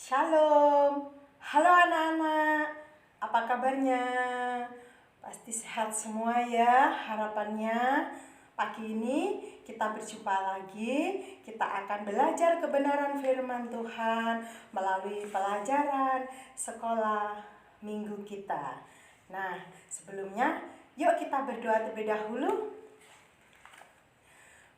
Shalom, halo anak-anak, apa kabarnya? Pasti sehat semua ya harapannya. Pagi ini kita berjumpa lagi, kita akan belajar kebenaran firman Tuhan melalui pelajaran sekolah minggu kita. Nah, sebelumnya yuk kita berdoa terlebih dahulu.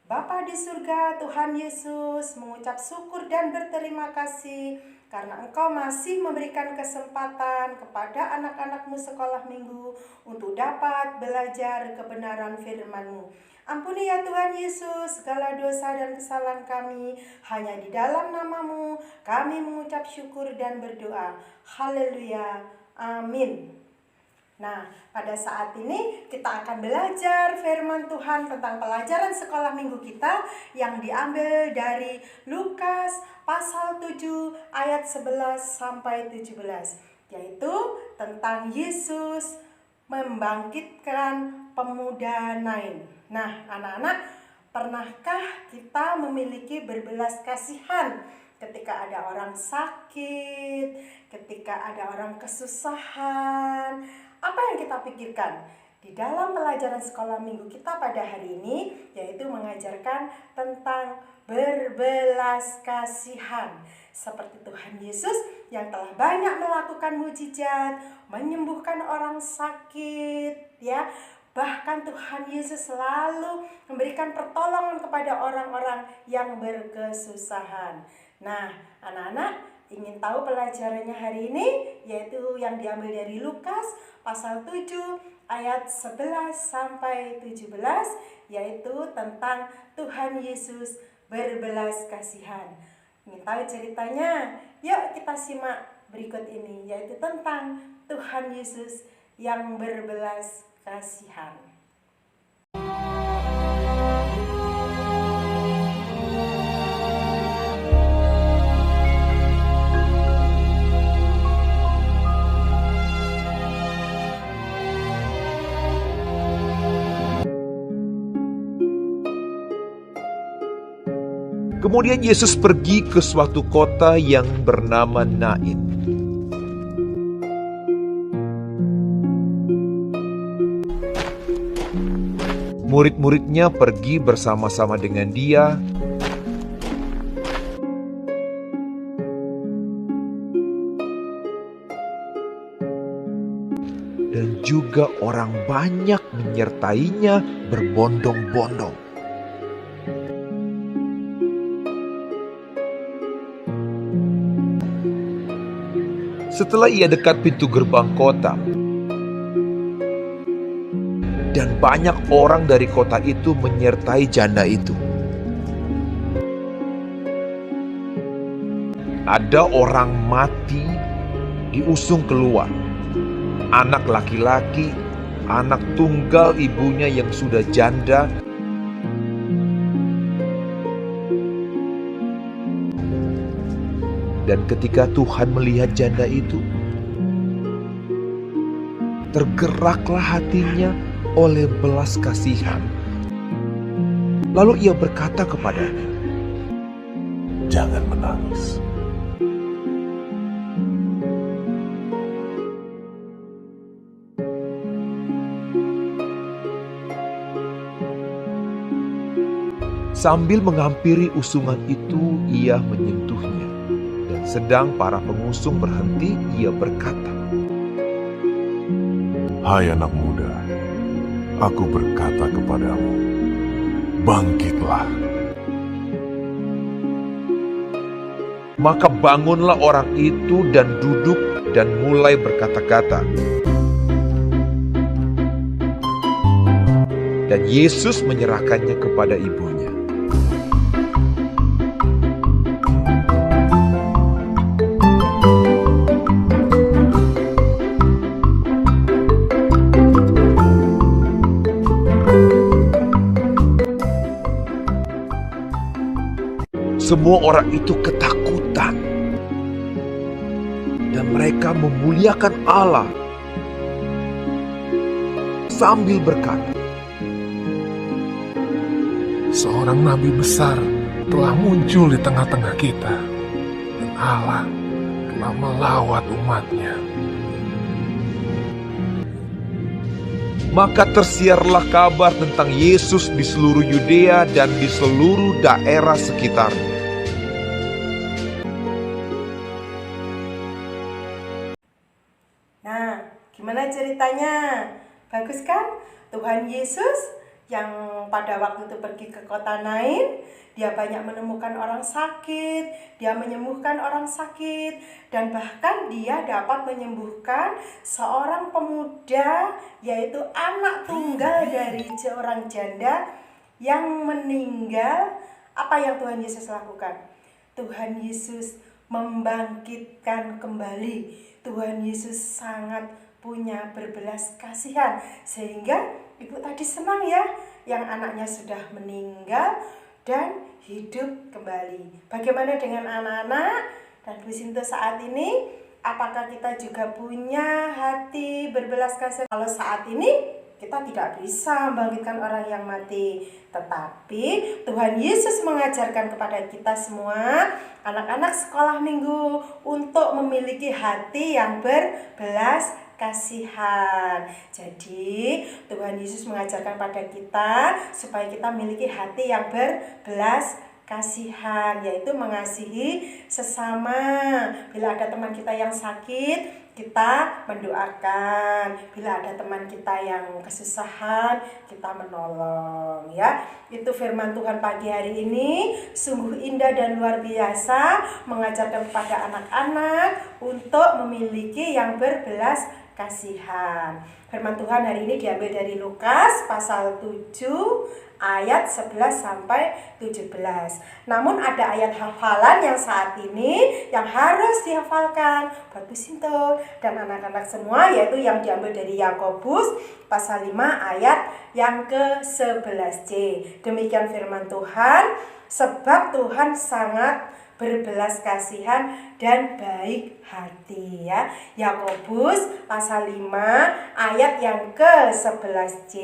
Bapa di surga, Tuhan Yesus mengucap syukur dan berterima kasih karena Engkau masih memberikan kesempatan kepada anak-anak-Mu sekolah minggu untuk dapat belajar kebenaran firman-Mu. Ampuni ya Tuhan Yesus segala dosa dan kesalahan kami, hanya di dalam nama-Mu kami mengucap syukur dan berdoa. Haleluya, amin. Nah, pada saat ini kita akan belajar firman Tuhan tentang pelajaran sekolah minggu kita yang diambil dari Lukas pasal 7 ayat 11 sampai 17, yaitu tentang Yesus membangkitkan pemuda Nain. Nah, anak-anak, pernahkah kita memiliki berbelas kasihan ketika ada orang sakit, ketika ada orang kesusahan? Apa yang kita pikirkan? Di dalam pelajaran sekolah minggu kita pada hari ini, yaitu mengajarkan tentang berbelas kasihan. Seperti Tuhan Yesus yang telah banyak melakukan mujizat, menyembuhkan orang sakit, ya. Bahkan Tuhan Yesus selalu memberikan pertolongan kepada orang-orang yang berkesusahan. Nah, anak-anak, ingin tahu pelajarannya hari ini, yaitu yang diambil dari Lukas pasal 7 ayat 11 sampai 17, yaitu tentang Tuhan Yesus berbelas kasihan. Ingin tahu ceritanya? Yuk kita simak berikut ini, yaitu tentang Tuhan Yesus yang berbelas kasihan. Kemudian Yesus pergi ke suatu kota yang bernama Nain. Murid-muridnya pergi bersama-sama dengan dia, dan juga orang banyak menyertainya berbondong-bondong. Setelah ia dekat pintu gerbang kota, dan banyak orang dari kota itu menyertai janda itu. Ada orang mati diusung keluar, anak laki-laki, anak tunggal ibunya yang sudah janda. Dan ketika Tuhan melihat janda itu, tergeraklah hatinya oleh belas kasihan. Lalu ia berkata kepadanya, "Jangan menangis." Sambil menghampiri usungan itu, ia menyentuhnya. Dan sedang para pengusung berhenti, ia berkata, Hai anak muda, aku berkata kepadamu, bangkitlah. Maka bangunlah orang itu dan duduk dan mulai berkata-kata. Dan Yesus menyerahkannya kepada ibunya. Semua orang itu ketakutan dan mereka memuliakan Allah sambil berkata, Seorang nabi besar telah muncul di tengah-tengah kita, dan Allah telah melawat umatnya. Maka tersiarlah kabar tentang Yesus di seluruh Yudea dan di seluruh daerah sekitarnya. Nah, gimana ceritanya? Bagus kan? Tuhan Yesus yang pada waktu itu pergi ke kota Nain, dia banyak menemukan orang sakit, dia menyembuhkan orang sakit, dan bahkan dia dapat menyembuhkan seorang pemuda, yaitu anak tunggal dari seorang janda yang meninggal. Apa yang Tuhan Yesus lakukan? Tuhan Yesus membangkitkan kembali. Tuhan Yesus sangat punya berbelas kasihan, sehingga ibu tadi senang ya, yang anaknya sudah meninggal dan hidup kembali. Bagaimana dengan anak-anak dan Bu Sinto saat ini? Apakah kita juga punya hati berbelas kasihan? Kalau saat ini kita tidak bisa membangkitkan orang yang mati, tetapi Tuhan Yesus mengajarkan kepada kita semua, anak-anak sekolah minggu, untuk memiliki hati yang berbelas kasihan. Jadi Tuhan Yesus mengajarkan pada kita supaya kita memiliki hati yang berbelas kasihan, yaitu mengasihi sesama. Bila ada teman kita yang sakit, kita mendoakan. Bila ada teman kita yang kesusahan, kita menolong, ya. Itu firman Tuhan pagi hari ini, sungguh indah dan luar biasa, mengajarkan kepada anak-anak untuk memiliki yang berbelas kasihan. Firman Tuhan hari ini diambil dari Lukas pasal 7 ayat 11 sampai 17. Namun ada ayat hafalan yang saat ini yang harus dihafalkan buat Bu Sinto dan anak-anak semua, yaitu yang diambil dari Yakobus pasal 5 ayat yang ke-11c. Demikian firman Tuhan, sebab Tuhan sangat berbelas kasihan dan baik hati, ya. Yakobus pasal 5 ayat yang ke-11c.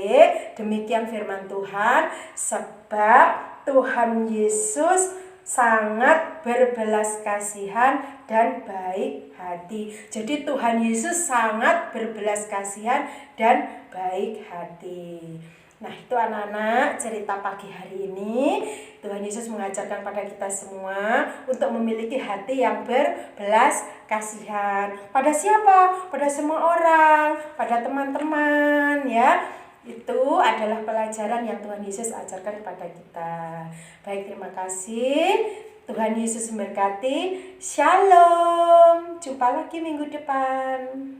Demikian firman Tuhan, sebab Tuhan Yesus sangat berbelas kasihan dan baik hati. Jadi Tuhan Yesus sangat berbelas kasihan dan baik hati. Nah, itu anak-anak cerita pagi hari ini. Tuhan Yesus mengajarkan pada kita semua untuk memiliki hati yang berbelas kasihan. Pada siapa? Pada semua orang, pada teman-teman, ya. Itu adalah pelajaran yang Tuhan Yesus ajarkan kepada kita. Baik, terima kasih. Tuhan Yesus memberkati. Shalom. Jumpa lagi minggu depan.